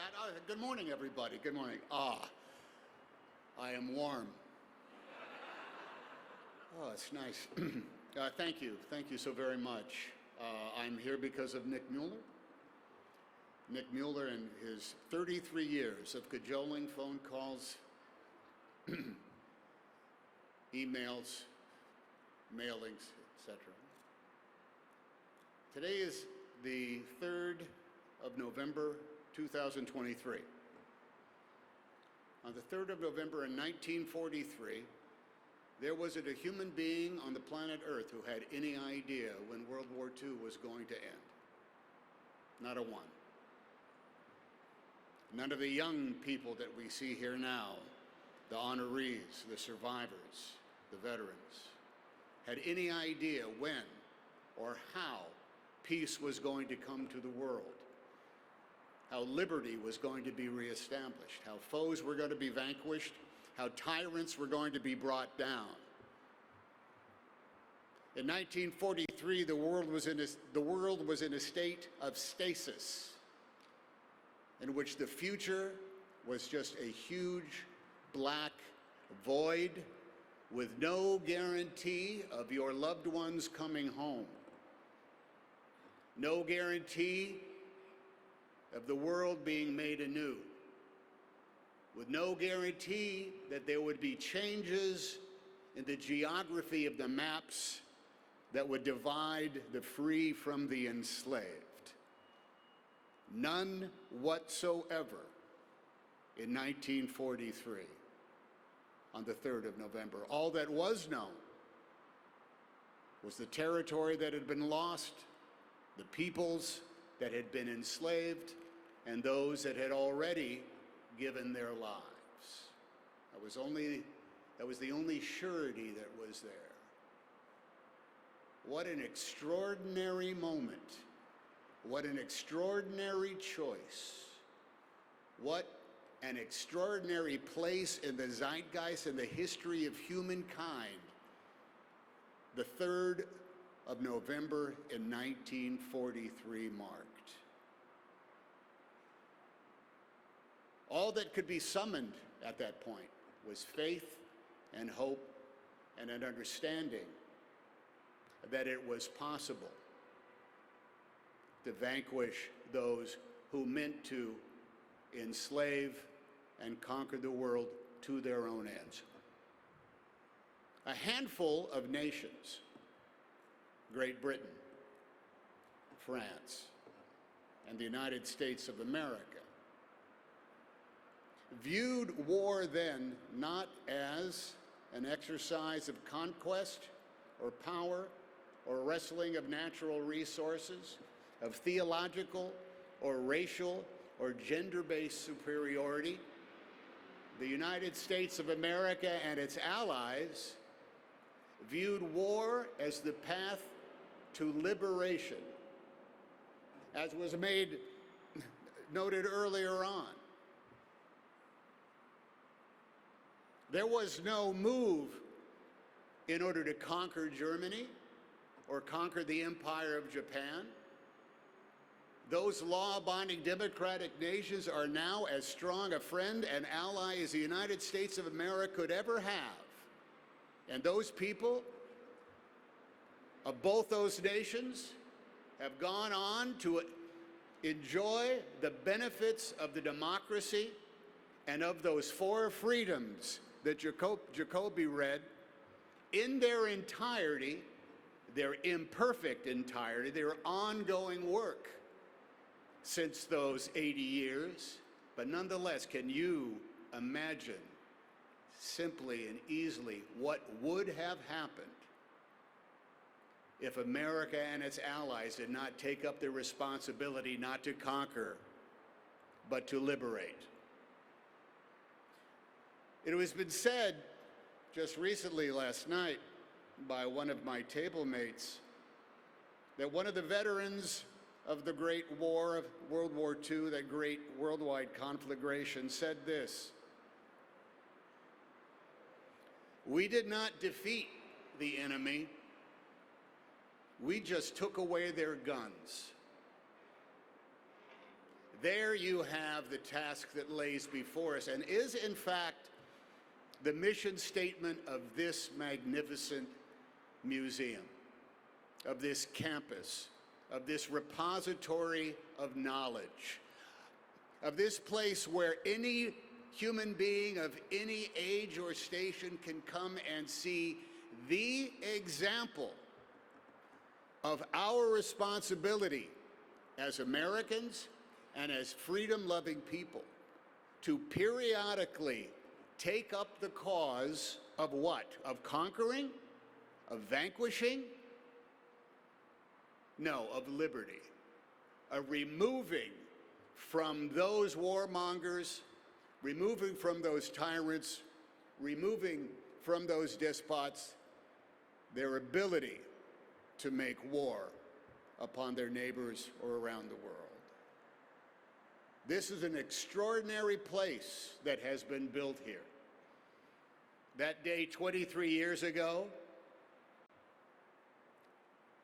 that. Oh, good morning, everybody. Good morning. I am warm. Oh, it's nice. Thank you. Thank you so very much. I'm here because of Nick Mueller. Nick Mueller and his 33 years of cajoling, phone calls, emails, mailings, etc. Today is the 3rd of November, 2023. On the 3rd of November in 1943, there wasn't a human being on the planet Earth who had any idea when World War II was going to end. Not a one. None of the young people that we see here now, the honorees, the survivors, the veterans, had any idea when or how peace was going to come to the world, how liberty was going to be reestablished, how foes were going to be vanquished, how tyrants were going to be brought down. In 1943, the world was in a state of stasis, in which the future was just a huge black void with no guarantee of your loved ones coming home. No guarantee of the world being made anew. With no guarantee that there would be changes in the geography of the maps that would divide the free from the enslaved. None whatsoever in 1943 on the 3rd of November. All that was known was the territory that had been lost, the peoples that had been enslaved, and those that had already given their lives. That was the only surety that was there. What an extraordinary moment. What an extraordinary choice. What an extraordinary place in the zeitgeist and the history of humankind. The 3rd of November in 1943 marked. All that could be summoned at that point was faith and hope and an understanding that it was possible to vanquish those who meant to enslave and conquer the world to their own ends. A handful of nations, Great Britain, France, and the United States of America, viewed war then not as an exercise of conquest or power or wrestling of natural resources, of theological or racial or gender-based superiority. The United States of America and its allies viewed war as the path to liberation, as was noted earlier on. There was no move in order to conquer Germany or conquer the Empire of Japan. Those law-abiding democratic nations are now as strong a friend and ally as the United States of America could ever have. And those people of both those nations have gone on to enjoy the benefits of the democracy and of those 4 freedoms that Jacoby read in their entirety, their imperfect entirety, their ongoing work since those 80 years. But nonetheless, can you imagine simply and easily what would have happened if America and its allies did not take up the responsibility not to conquer, but to liberate? It has been said just recently last night by one of my table mates that one of the veterans of the Great War of World War II, that great worldwide conflagration, said this: "We did not defeat the enemy, we just took away their guns. there you have the task that lays before us and is, in fact, the mission statement of this magnificent museum, of this campus, of this repository of knowledge, of this place where any human being of any age or station can come and see the example of our responsibility as Americans and as freedom-loving people to periodically take up the cause of what? Of conquering? Of vanquishing? No, of liberty. Of removing from those warmongers, removing from those tyrants, removing from those despots their ability to make war upon their neighbors or around the world. This is an extraordinary place that has been built here. That day 23 years ago,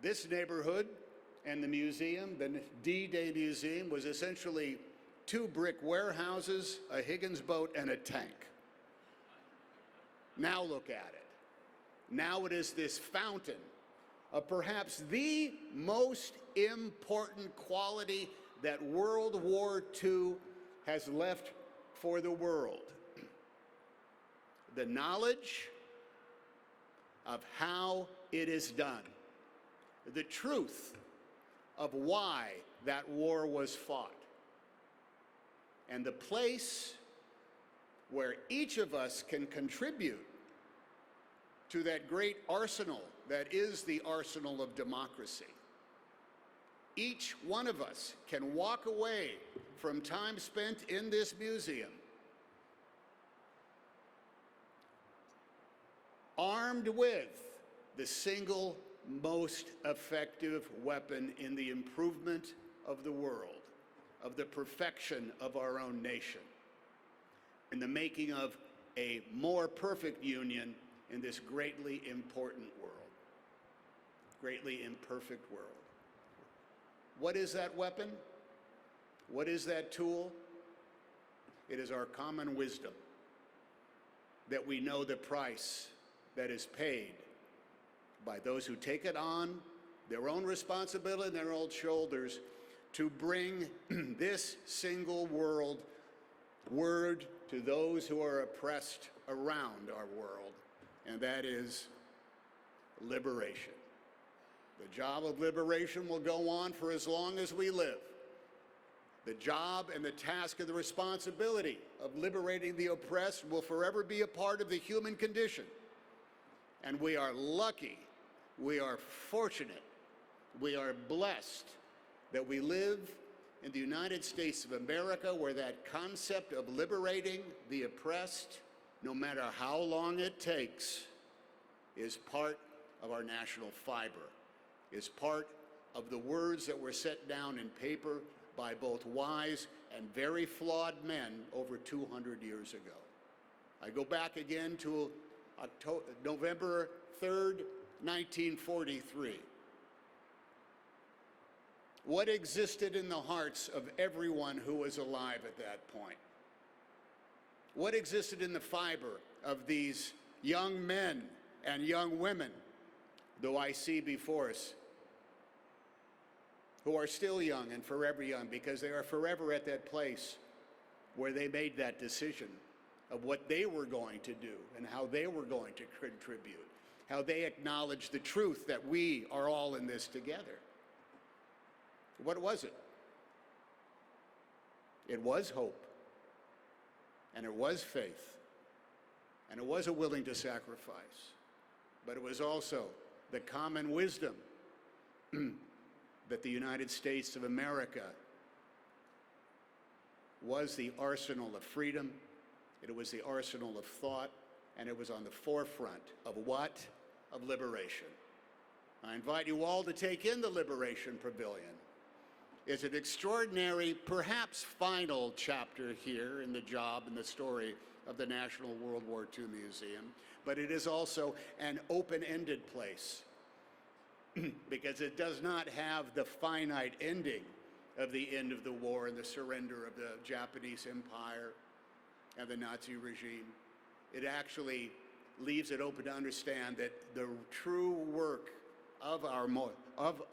this neighborhood and the museum, the D-Day Museum, was essentially 2 brick warehouses, a Higgins boat, and a tank. Now look at it. Now it is this fountain of perhaps the most important quality that World War II has left for the world. The knowledge of how it is done. The truth of why that war was fought. And the place where each of us can contribute to that great arsenal that is the arsenal of democracy. Each one of us can walk away from time spent in this museum armed with the single most effective weapon in the improvement of the world, of the perfection of our own nation, in the making of a more perfect union in this greatly important world, greatly imperfect world. What is that weapon? What is that tool? It is our common wisdom, that we know the price that is paid by those who take it on their own responsibility and their own shoulders to bring this single world word to those who are oppressed around our world, and that is liberation. The job of liberation will go on for as long as we live. The job and the task and the responsibility of liberating the oppressed will forever be a part of the human condition. And we are lucky, we are fortunate, we are blessed that we live in the United States of America, where that concept of liberating the oppressed, no matter how long it takes, is part of our national fiber, is part of the words that were set down in paper by both wise and very flawed men over 200 years ago. I go back again to November 3rd, 1943. What existed in the hearts of everyone who was alive at that point? What existed in the fiber of these young men and young women, though I see before us, who are still young and forever young, because they are forever at that place where they made that decision of what they were going to do and how they were going to contribute, how they acknowledged the truth that we are all in this together. What was it? It was hope, and it was faith, and it was a willing to sacrifice, but it was also the common wisdom that the United States of America was the arsenal of freedom, it was the arsenal of thought, and it was on the forefront of what? Of liberation. I invite you all to take in the Liberation Pavilion. It's an extraordinary, perhaps final chapter here in the job and the story of the National World War II Museum, but it is also an open-ended place because it does not have the finite ending of the end of the war and the surrender of the Japanese Empire and the Nazi regime. It actually leaves it open to understand that the true work of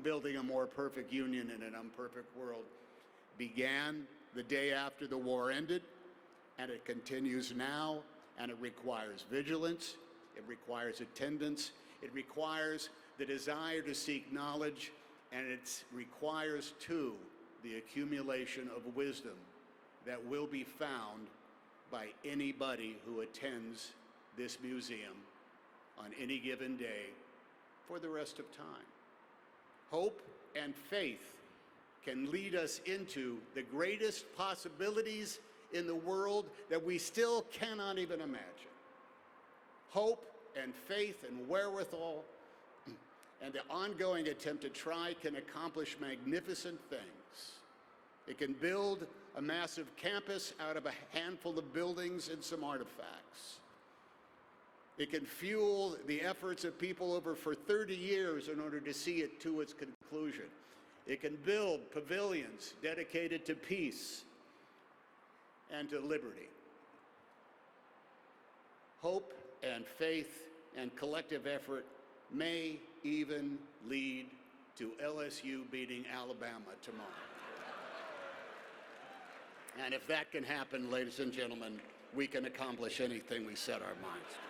building a more perfect union in an imperfect world began the day after the war ended, and it continues now, and it requires vigilance, it requires attendance, it requires the desire to seek knowledge, and it requires, too, the accumulation of wisdom that will be found by anybody who attends this museum on any given day for the rest of time. Hope and faith can lead us into the greatest possibilities in the world that we still cannot even imagine. Hope and faith and wherewithal and the ongoing attempt to try can accomplish magnificent things. It can build a massive campus out of a handful of buildings and some artifacts. It can fuel the efforts of people over for 30 years in order to see it to its conclusion. It can build pavilions dedicated to peace and to liberty. Hope and faith and collective effort may even lead to LSU beating Alabama tomorrow. And if that can happen, ladies and gentlemen, we can accomplish anything we set our minds to.